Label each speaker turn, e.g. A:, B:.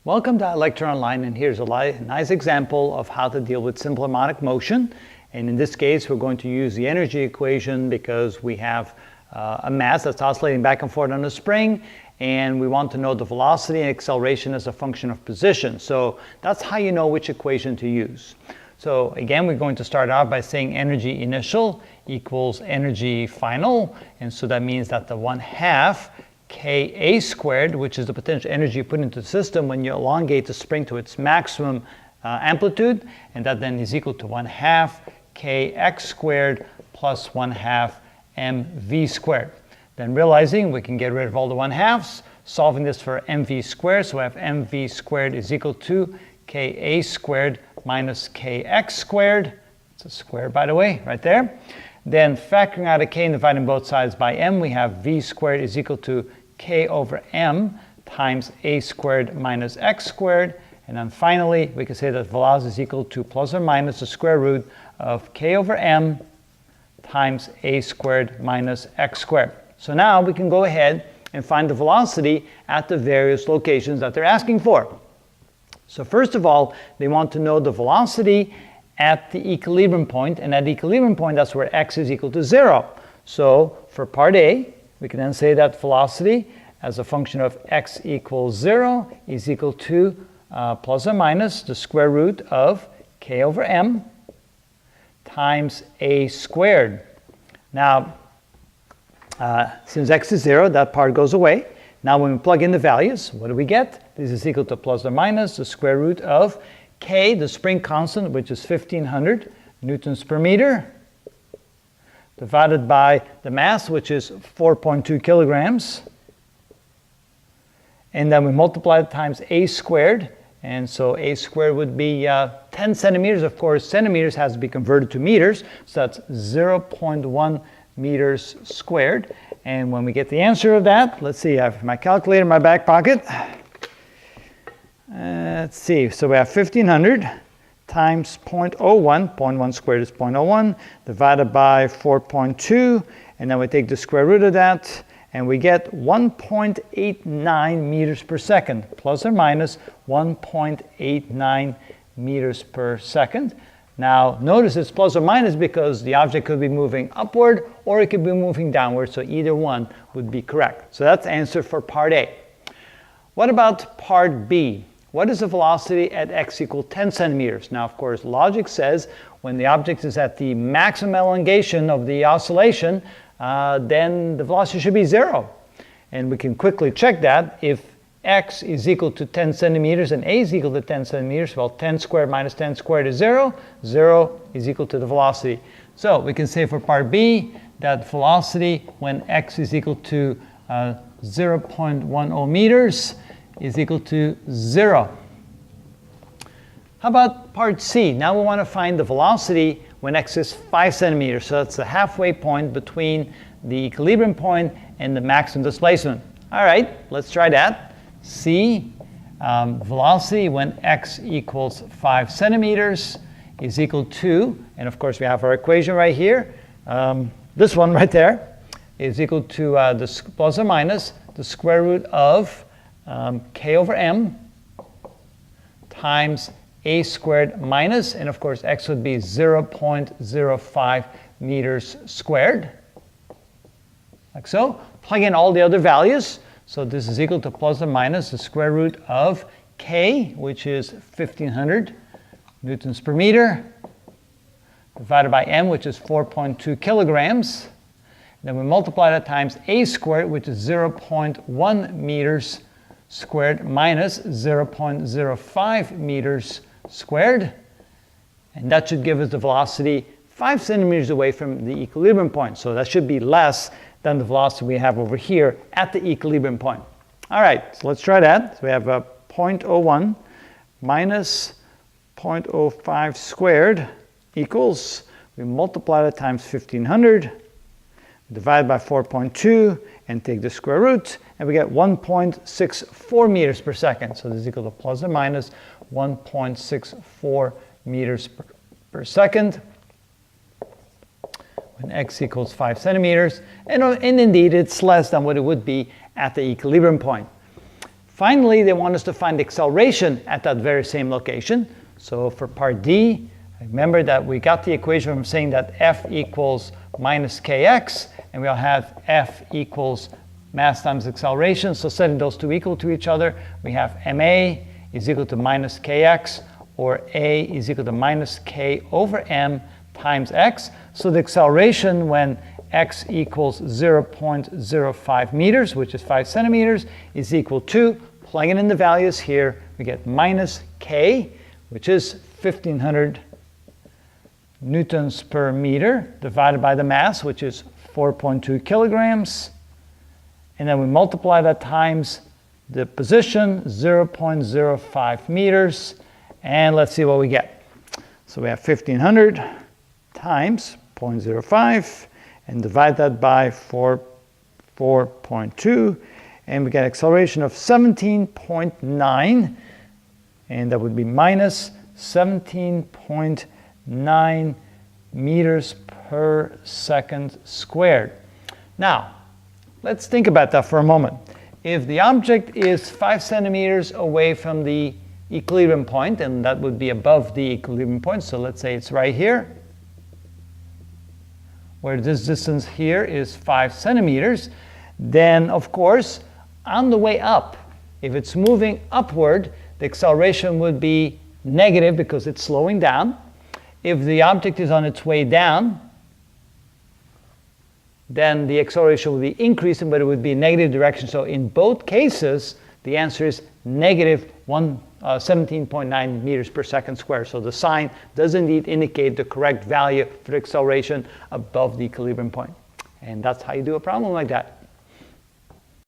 A: Welcome to Lecture Online, and here's a nice example of how to deal with simple harmonic motion. And in this case, we're going to use the energy equation because we have a mass that's oscillating back and forth on a spring, and we want to know the velocity and acceleration as a function of position. So that's how you know which equation to use. So again, we're going to start out by saying energy initial equals energy final, and so that means that the 1/2 Ka squared, which is the potential energy you put into the system when you elongate the spring to its maximum amplitude, and that then is equal to 1/2 Kx squared plus 1/2 mv squared. Then realizing we can get rid of all the 1/2s, solving this for mv squared, so we have mv squared is equal to Ka squared minus Kx squared. It's a square, by the way, right there. Then factoring out a k and dividing both sides by m, we have v squared is equal to k over m times a squared minus x squared. And then finally, we can say that velocity is equal to plus or minus the square root of k over m times a squared minus x squared. So now we can go ahead and find the velocity at the various locations that they're asking for. So first of all, they want to know the velocity at the equilibrium point, and at the equilibrium point, that's where x is equal to 0. So for part A, we can then say that velocity as a function of x equals 0 is equal to plus or minus the square root of k over m times a squared. Now, since x is 0, that part goes away. Now when we plug in the values, what do we get? This is equal to plus or minus the square root of k, the spring constant, which is 1500 newtons per meter, divided by the mass, which is 4.2 kilograms. And then we multiply it times a squared. And so a squared would be 10 centimeters. Of course, centimeters has to be converted to meters. So that's 0.1 meters squared. And when we get the answer of that, let's see, I have my calculator in my back pocket. Let's see, so we have 1500 times 0.01, 0.1 squared is 0.01, divided by 4.2, and then we take the square root of that, and we get 1.89 meters per second, plus or minus 1.89 meters per second. Now, notice it's plus or minus because the object could be moving upward or it could be moving downward, so either one would be correct. So that's the answer for part A. What about part B? What is the velocity at x equal 10 centimeters? Now, of course, logic says when the object is at the maximum elongation of the oscillation, then the velocity should be 0. And we can quickly check that. If x is equal to 10 centimeters and a is equal to 10 centimeters, well, 10 squared minus 10 squared is 0. 0 is equal to the velocity. So we can say for part B that velocity when x is equal to 0.10 meters is equal to 0. How about part C? Now we want to find the velocity when x is 5 centimeters. So that's the halfway point between the equilibrium point and the maximum displacement. All right, let's try that. C, velocity when x equals 5 centimeters is equal to, and of course we have our equation right here, this one right there, is equal to the plus or minus the square root of k over m times a squared minus, and of course x would be 0.05 meters squared, like so. Plug in all the other values, so this is equal to plus or minus the square root of k, which is 1500 newtons per meter, divided by m, which is 4.2 kilograms. Then we multiply that times a squared, which is 0.1 meters squared minus 0.05 meters squared. And that should give us the velocity 5 centimeters away from the equilibrium point. So that should be less than the velocity we have over here at the equilibrium point. All right, so let's try that. So we have 0.01 minus 0.05 squared equals, we multiply that times 1500, divide by 4.2, and take the square root, and we get 1.64 meters per second. So this is equal to plus or minus 1.64 meters per second when x equals 5 centimeters. And indeed, it's less than what it would be at the equilibrium point. Finally, they want us to find the acceleration at that very same location. So for part D, remember that we got the equation from saying that F equals minus kx, and we'll have F equals mass times acceleration. So setting those two equal to each other, we have ma is equal to minus kx, or a is equal to minus k over m times x. So the acceleration when x equals 0.05 meters, which is 5 centimeters, is equal to, plugging in the values here, we get minus k, which is 1,500 newtons per meter, divided by the mass, which is 4.2 kilograms. And then we multiply that times the position, 0.05 meters, and let's see what we get. So we have 1,500 times 0.05, and divide that by 4.2, and we get acceleration of 17.9, and that would be minus 17.9 meters per second squared. Now, let's think about that for a moment. If the object is 5 centimeters away from the equilibrium point, and that would be above the equilibrium point, so let's say it's right here, where this distance here is 5 centimeters, then of course, on the way up, if it's moving upward, the acceleration would be negative because it's slowing down. If the object is on its way down, then the acceleration will be increasing, but it would be in negative direction. So in both cases, the answer is negative 17.9 meters per second squared. So the sign does indeed indicate the correct value for the acceleration above the equilibrium point. And that's how you do a problem like that.